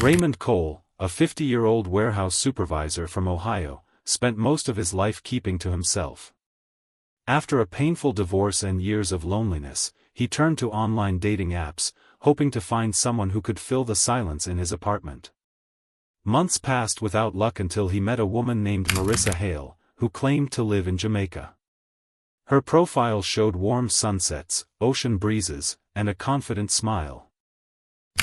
Raymond Cole, a 50-year-old warehouse supervisor from Ohio, spent most of his life keeping to himself. After a painful divorce and years of loneliness, he turned to online dating apps, hoping to find someone who could fill the silence in his apartment. Months passed without luck until he met a woman named Marissa Hale, who claimed to live in Jamaica. Her profile showed warm sunsets, ocean breezes, and a confident smile.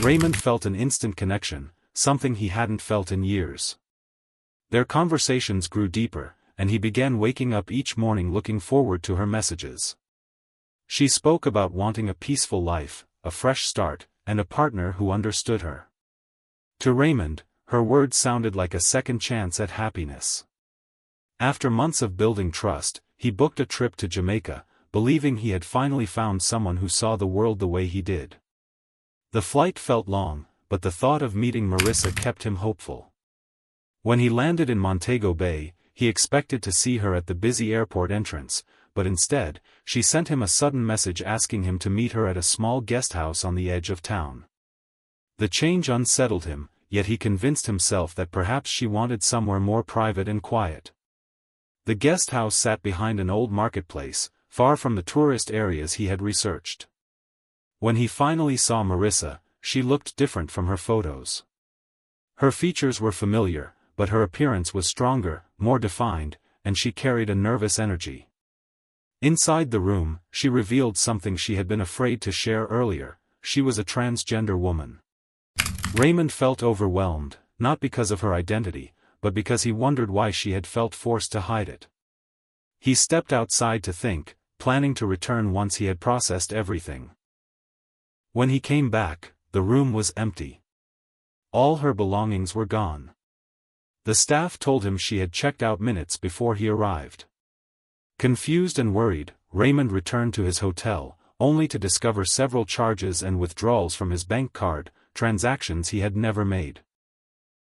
Raymond felt an instant connection, something he hadn't felt in years. Their conversations grew deeper, and he began waking up each morning looking forward to her messages. She spoke about wanting a peaceful life, a fresh start, and a partner who understood her. To Raymond, her words sounded like a second chance at happiness. After months of building trust, he booked a trip to Jamaica, believing he had finally found someone who saw the world the way he did. The flight felt long, but the thought of meeting Marissa kept him hopeful. When he landed in Montego Bay, he expected to see her at the busy airport entrance, but instead, she sent him a sudden message asking him to meet her at a small guest house on the edge of town. The change unsettled him, yet he convinced himself that perhaps she wanted somewhere more private and quiet. The guest house sat behind an old marketplace, far from the tourist areas he had researched. When he finally saw Marissa, she looked different from her photos. Her features were familiar, but her appearance was stronger, more defined, and she carried a nervous energy. Inside the room, she revealed something she had been afraid to share earlier: she was a transgender woman. Raymond felt overwhelmed, not because of her identity, but because he wondered why she had felt forced to hide it. He stepped outside to think, planning to return once he had processed everything. When he came back, the room was empty. All her belongings were gone. The staff told him she had checked out minutes before he arrived. Confused and worried, Raymond returned to his hotel, only to discover several charges and withdrawals from his bank card, transactions he had never made.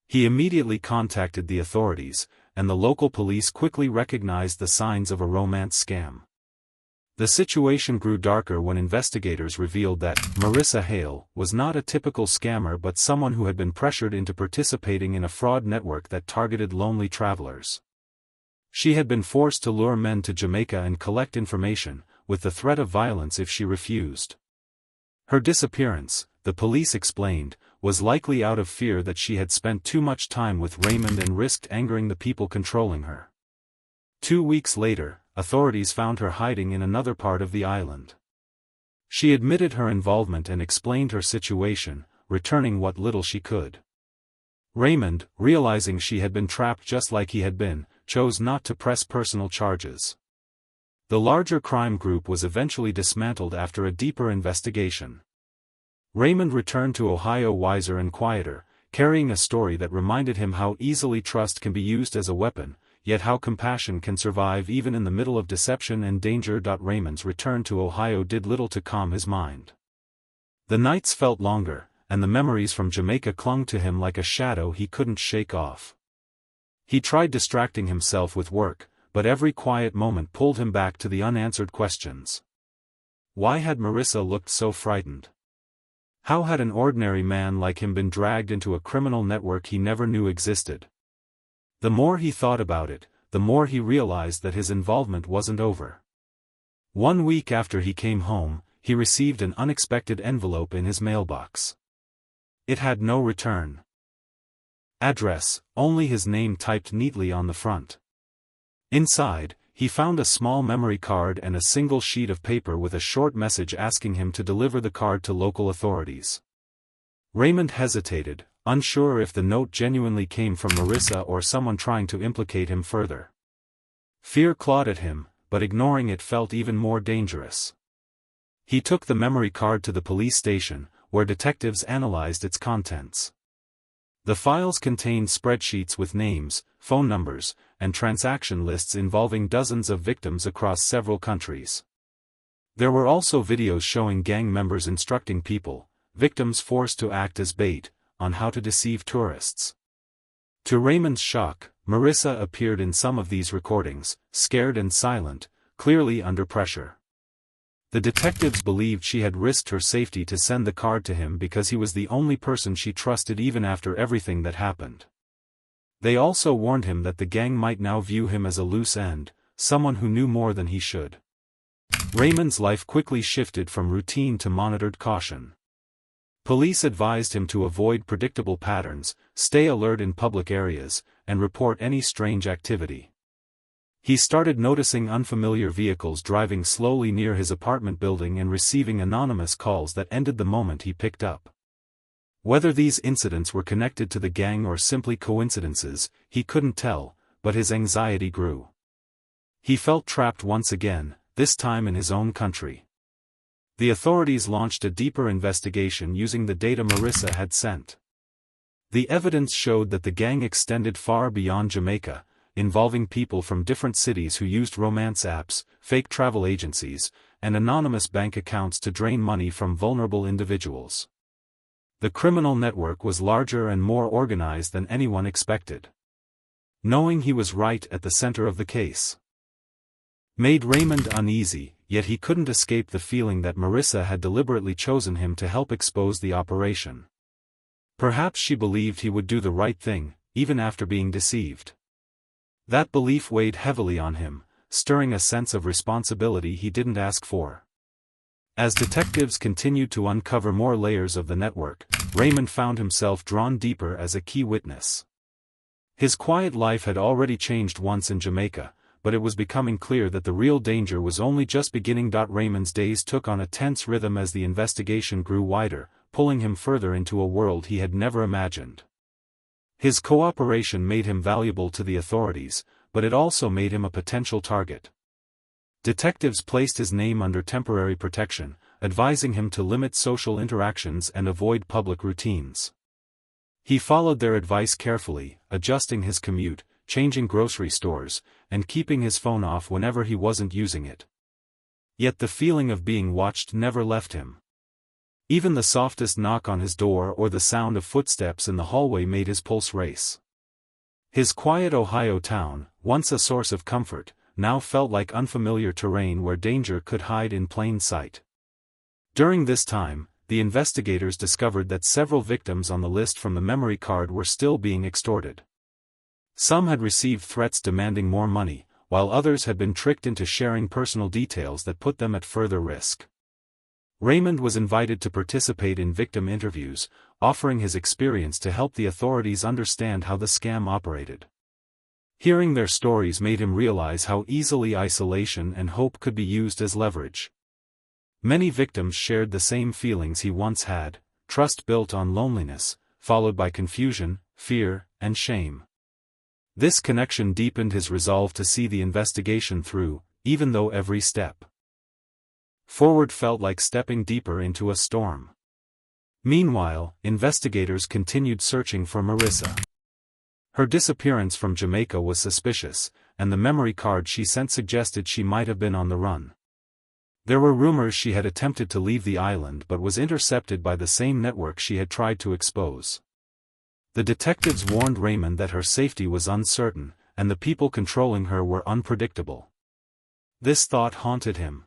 He immediately contacted the authorities, and the local police quickly recognized the signs of a romance scam. The situation grew darker when investigators revealed that Marissa Hale was not a typical scammer but someone who had been pressured into participating in a fraud network that targeted lonely travelers. She had been forced to lure men to Jamaica and collect information, with the threat of violence if she refused. Her disappearance, the police explained, was likely out of fear that she had spent too much time with Raymond and risked angering the people controlling her. 2 weeks later, authorities found her hiding in another part of the island. She admitted her involvement and explained her situation, returning what little she could. Raymond, realizing she had been trapped just like he had been, chose not to press personal charges. The larger crime group was eventually dismantled after a deeper investigation. Raymond returned to Ohio wiser and quieter, carrying a story that reminded him how easily trust can be used as a weapon, yet how compassion can survive even in the middle of deception and danger. Raymond's return to Ohio did little to calm his mind. The nights felt longer, and the memories from Jamaica clung to him like a shadow he couldn't shake off. He tried distracting himself with work, but every quiet moment pulled him back to the unanswered questions. Why had Marissa looked so frightened? How had an ordinary man like him been dragged into a criminal network he never knew existed? The more he thought about it, the more he realized that his involvement wasn't over. 1 week after he came home, he received an unexpected envelope in his mailbox. It had no return address, only his name typed neatly on the front. Inside, he found a small memory card and a single sheet of paper with a short message asking him to deliver the card to local authorities. Raymond hesitated, unsure if the note genuinely came from Marissa or someone trying to implicate him further. Fear clawed at him, but ignoring it felt even more dangerous. He took the memory card to the police station, where detectives analyzed its contents. The files contained spreadsheets with names, phone numbers, and transaction lists involving dozens of victims across several countries. There were also videos showing gang members instructing people, victims forced to act as bait, on how to deceive tourists. To Raymond's shock, Marissa appeared in some of these recordings, scared and silent, clearly under pressure. The detectives believed she had risked her safety to send the card to him because he was the only person she trusted even after everything that happened. They also warned him that the gang might now view him as a loose end, someone who knew more than he should. Raymond's life quickly shifted from routine to monitored caution. Police advised him to avoid predictable patterns, stay alert in public areas, and report any strange activity. He started noticing unfamiliar vehicles driving slowly near his apartment building and receiving anonymous calls that ended the moment he picked up. Whether these incidents were connected to the gang or simply coincidences, he couldn't tell, but his anxiety grew. He felt trapped once again, this time in his own country. The authorities launched a deeper investigation using the data Marissa had sent. The evidence showed that the gang extended far beyond Jamaica, involving people from different cities who used romance apps, fake travel agencies, and anonymous bank accounts to drain money from vulnerable individuals. The criminal network was larger and more organized than anyone expected. Knowing he was right at the center of the case made Raymond uneasy, yet he couldn't escape the feeling that Marissa had deliberately chosen him to help expose the operation. Perhaps she believed he would do the right thing, even after being deceived. That belief weighed heavily on him, stirring a sense of responsibility he didn't ask for. As detectives continued to uncover more layers of the network, Raymond found himself drawn deeper as a key witness. His quiet life had already changed once in Jamaica, but it was becoming clear that the real danger was only just beginning. Raymond's days took on a tense rhythm as the investigation grew wider, pulling him further into a world he had never imagined. His cooperation made him valuable to the authorities, but it also made him a potential target. Detectives placed his name under temporary protection, advising him to limit social interactions and avoid public routines. He followed their advice carefully, adjusting his commute, changing grocery stores, and keeping his phone off whenever he wasn't using it. Yet the feeling of being watched never left him. Even the softest knock on his door or the sound of footsteps in the hallway made his pulse race. His quiet Ohio town, once a source of comfort, now felt like unfamiliar terrain where danger could hide in plain sight. During this time, the investigators discovered that several victims on the list from the memory card were still being extorted. Some had received threats demanding more money, while others had been tricked into sharing personal details that put them at further risk. Raymond was invited to participate in victim interviews, offering his experience to help the authorities understand how the scam operated. Hearing their stories made him realize how easily isolation and hope could be used as leverage. Many victims shared the same feelings he once had, trust built on loneliness, followed by confusion, fear, and shame. This connection deepened his resolve to see the investigation through, even though every step forward felt like stepping deeper into a storm. Meanwhile, investigators continued searching for Marissa. Her disappearance from Jamaica was suspicious, and the memory card she sent suggested she might have been on the run. There were rumors she had attempted to leave the island but was intercepted by the same network she had tried to expose. The detectives warned Raymond that her safety was uncertain, and the people controlling her were unpredictable. This thought haunted him.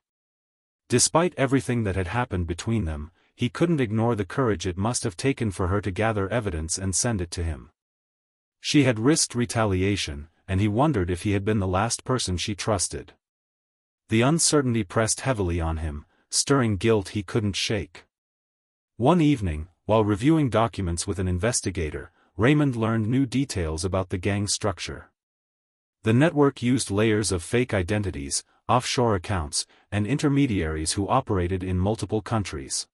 Despite everything that had happened between them, he couldn't ignore the courage it must have taken for her to gather evidence and send it to him. She had risked retaliation, and he wondered if he had been the last person she trusted. The uncertainty pressed heavily on him, stirring guilt he couldn't shake. One evening, while reviewing documents with an investigator, Raymond learned new details about the gang's structure. The network used layers of fake identities, offshore accounts, and intermediaries who operated in multiple countries.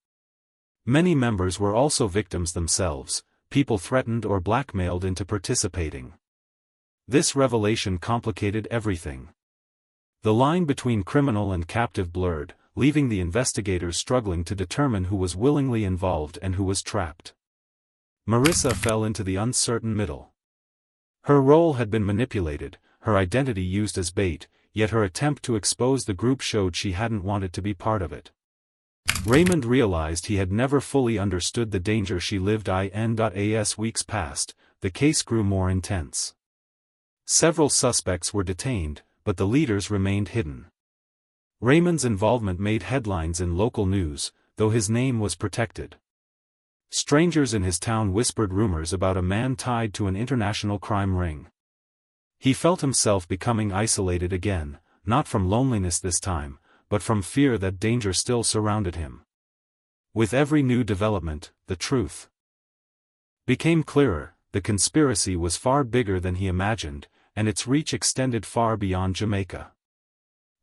Many members were also victims themselves, people threatened or blackmailed into participating. This revelation complicated everything. The line between criminal and captive blurred, leaving the investigators struggling to determine who was willingly involved and who was trapped. Marissa fell into the uncertain middle. Her role had been manipulated, her identity used as bait, yet her attempt to expose the group showed she hadn't wanted to be part of it. Raymond realized he had never fully understood the danger she lived in. As weeks passed, the case grew more intense. Several suspects were detained, but the leaders remained hidden. Raymond's involvement made headlines in local news, though his name was protected. Strangers in his town whispered rumors about a man tied to an international crime ring. He felt himself becoming isolated again, not from loneliness this time, but from fear that danger still surrounded him. With every new development, the truth became clearer. The conspiracy was far bigger than he imagined, and its reach extended far beyond Jamaica.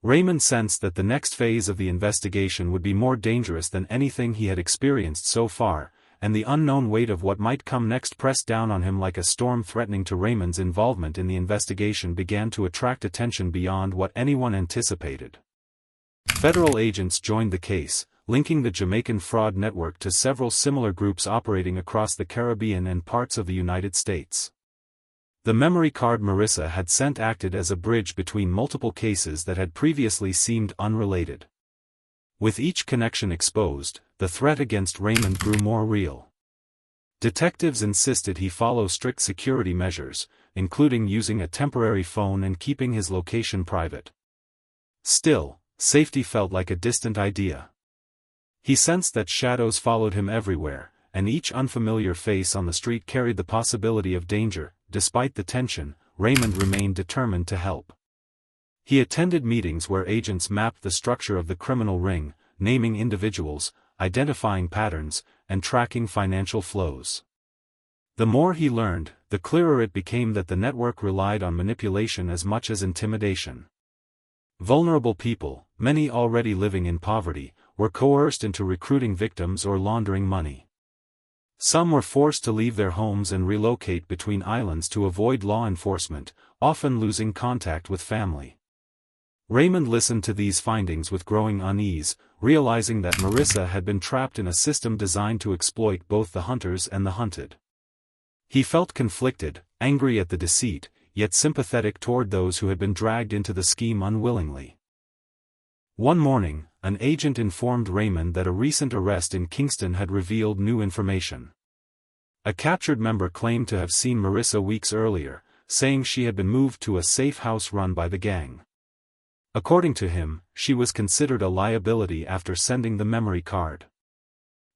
Raymond sensed that the next phase of the investigation would be more dangerous than anything he had experienced so far, and the unknown weight of what might come next pressed down on him like a storm threatening to. Raymond's involvement in the investigation began to attract attention beyond what anyone anticipated. Federal agents joined the case, linking the Jamaican fraud network to several similar groups operating across the Caribbean and parts of the United States. The memory card Marissa had sent acted as a bridge between multiple cases that had previously seemed unrelated. With each connection exposed, the threat against Raymond grew more real. Detectives insisted he follow strict security measures, including using a temporary phone and keeping his location private. Still, safety felt like a distant idea. He sensed that shadows followed him everywhere, and each unfamiliar face on the street carried the possibility of danger. Despite the tension, Raymond remained determined to help. He attended meetings where agents mapped the structure of the criminal ring, naming individuals, identifying patterns, and tracking financial flows. The more he learned, the clearer it became that the network relied on manipulation as much as intimidation. Vulnerable people, many already living in poverty, were coerced into recruiting victims or laundering money. Some were forced to leave their homes and relocate between islands to avoid law enforcement, often losing contact with family. Raymond listened to these findings with growing unease, realizing that Marissa had been trapped in a system designed to exploit both the hunters and the hunted. He felt conflicted, angry at the deceit, yet sympathetic toward those who had been dragged into the scheme unwillingly. One morning, an agent informed Raymond that a recent arrest in Kingston had revealed new information. A captured member claimed to have seen Marissa weeks earlier, saying she had been moved to a safe house run by the gang. According to him, she was considered a liability after sending the memory card.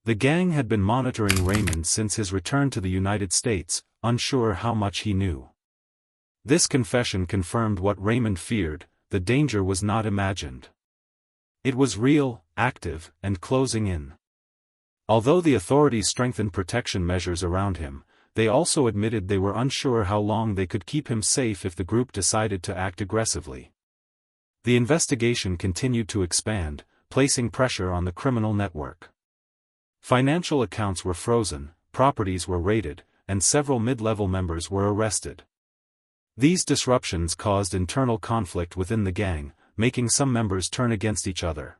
The gang had been monitoring Raymond since his return to the United States, unsure how much he knew. This confession confirmed what Raymond feared: the danger was not imagined. It was real, active, and closing in. Although the authorities strengthened protection measures around him, they also admitted they were unsure how long they could keep him safe if the group decided to act aggressively. The investigation continued to expand, placing pressure on the criminal network. Financial accounts were frozen, properties were raided, and several mid-level members were arrested. These disruptions caused internal conflict within the gang, making some members turn against each other.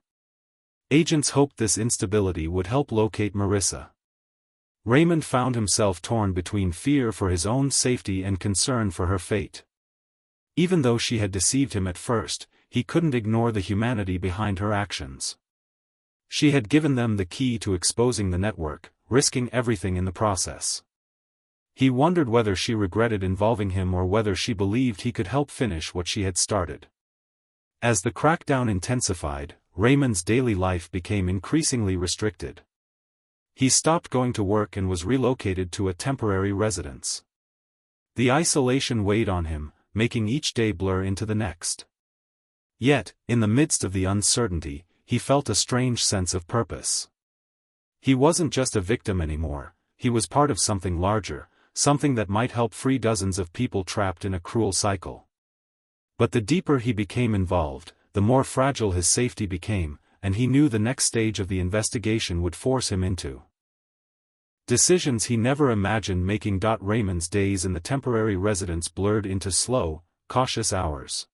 Agents hoped this instability would help locate Marissa. Raymond found himself torn between fear for his own safety and concern for her fate. Even though she had deceived him at first, he couldn't ignore the humanity behind her actions. She had given them the key to exposing the network, risking everything in the process. He wondered whether she regretted involving him or whether she believed he could help finish what she had started. As the crackdown intensified, Raymond's daily life became increasingly restricted. He stopped going to work and was relocated to a temporary residence. The isolation weighed on him, making each day blur into the next. Yet, in the midst of the uncertainty, he felt a strange sense of purpose. He wasn't just a victim anymore, he was part of something larger, something that might help free dozens of people trapped in a cruel cycle. But the deeper he became involved, the more fragile his safety became, and he knew the next stage of the investigation would force him into decisions he never imagined making. Raymond's days in the temporary residence blurred into slow, cautious hours.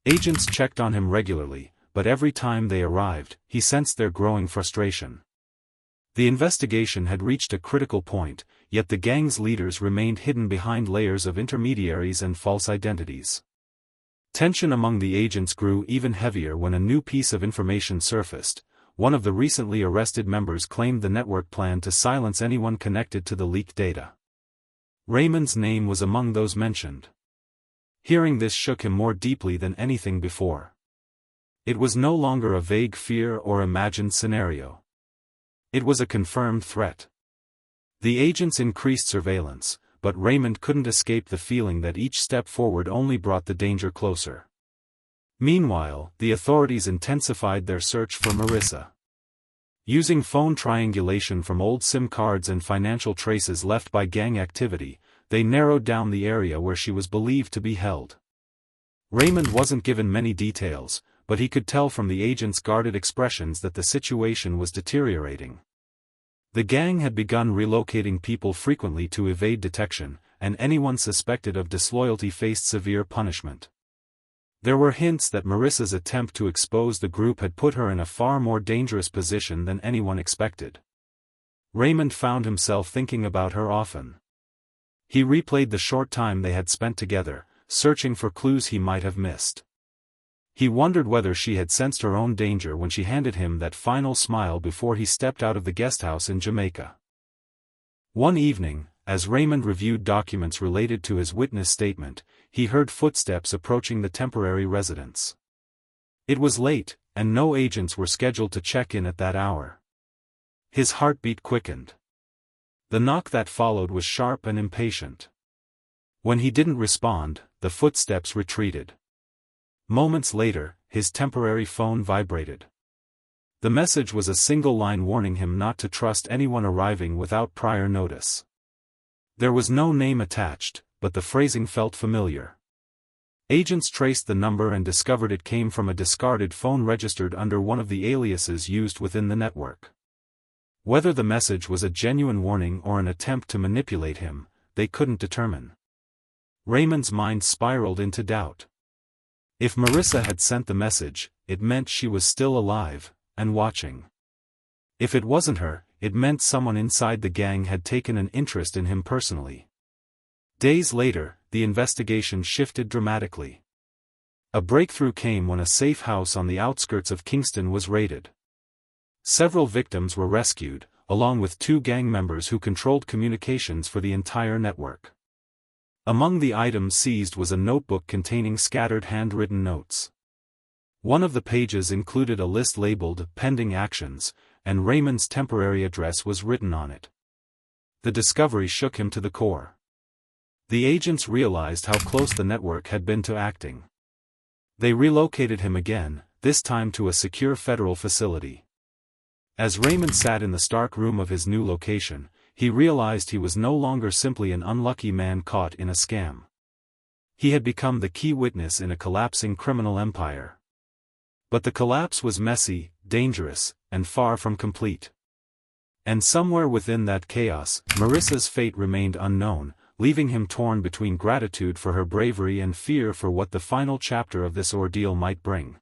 Agents checked on him regularly, but every time they arrived, he sensed their growing frustration. The investigation had reached a critical point, yet the gang's leaders remained hidden behind layers of intermediaries and false identities. Tension among the agents grew even heavier when a new piece of information surfaced. One of the recently arrested members claimed the network planned to silence anyone connected to the leaked data. Raymond's name was among those mentioned. Hearing this shook him more deeply than anything before. It was no longer a vague fear or imagined scenario. It was a confirmed threat. The agents increased surveillance, but Raymond couldn't escape the feeling that each step forward only brought the danger closer. Meanwhile, the authorities intensified their search for Marissa. Using phone triangulation from old SIM cards and financial traces left by gang activity, they narrowed down the area where she was believed to be held. Raymond wasn't given many details, but he could tell from the agent's guarded expressions that the situation was deteriorating. The gang had begun relocating people frequently to evade detection, and anyone suspected of disloyalty faced severe punishment. There were hints that Marissa's attempt to expose the group had put her in a far more dangerous position than anyone expected. Raymond found himself thinking about her often. He replayed the short time they had spent together, searching for clues he might have missed. He wondered whether she had sensed her own danger when she handed him that final smile before he stepped out of the guesthouse in Jamaica. One evening, as Raymond reviewed documents related to his witness statement, he heard footsteps approaching the temporary residence. It was late, and no agents were scheduled to check in at that hour. His heartbeat quickened. The knock that followed was sharp and impatient. When he didn't respond, the footsteps retreated. Moments later, his temporary phone vibrated. The message was a single line warning him not to trust anyone arriving without prior notice. There was no name attached, but the phrasing felt familiar. Agents traced the number and discovered it came from a discarded phone registered under one of the aliases used within the network. Whether the message was a genuine warning or an attempt to manipulate him, they couldn't determine. Raymond's mind spiraled into doubt. If Marissa had sent the message, it meant she was still alive, and watching. If it wasn't her, it meant someone inside the gang had taken an interest in him personally. Days later, the investigation shifted dramatically. A breakthrough came when a safe house on the outskirts of Kingston was raided. Several victims were rescued, along with 2 gang members who controlled communications for the entire network. Among the items seized was a notebook containing scattered handwritten notes. One of the pages included a list labeled "Pending Actions," and Raymond's temporary address was written on it. The discovery shook him to the core. The agents realized how close the network had been to acting. They relocated him again, this time to a secure federal facility. As Raymond sat in the stark room of his new location, he realized he was no longer simply an unlucky man caught in a scam. He had become the key witness in a collapsing criminal empire. But the collapse was messy, dangerous, and far from complete. And somewhere within that chaos, Marissa's fate remained unknown, leaving him torn between gratitude for her bravery and fear for what the final chapter of this ordeal might bring.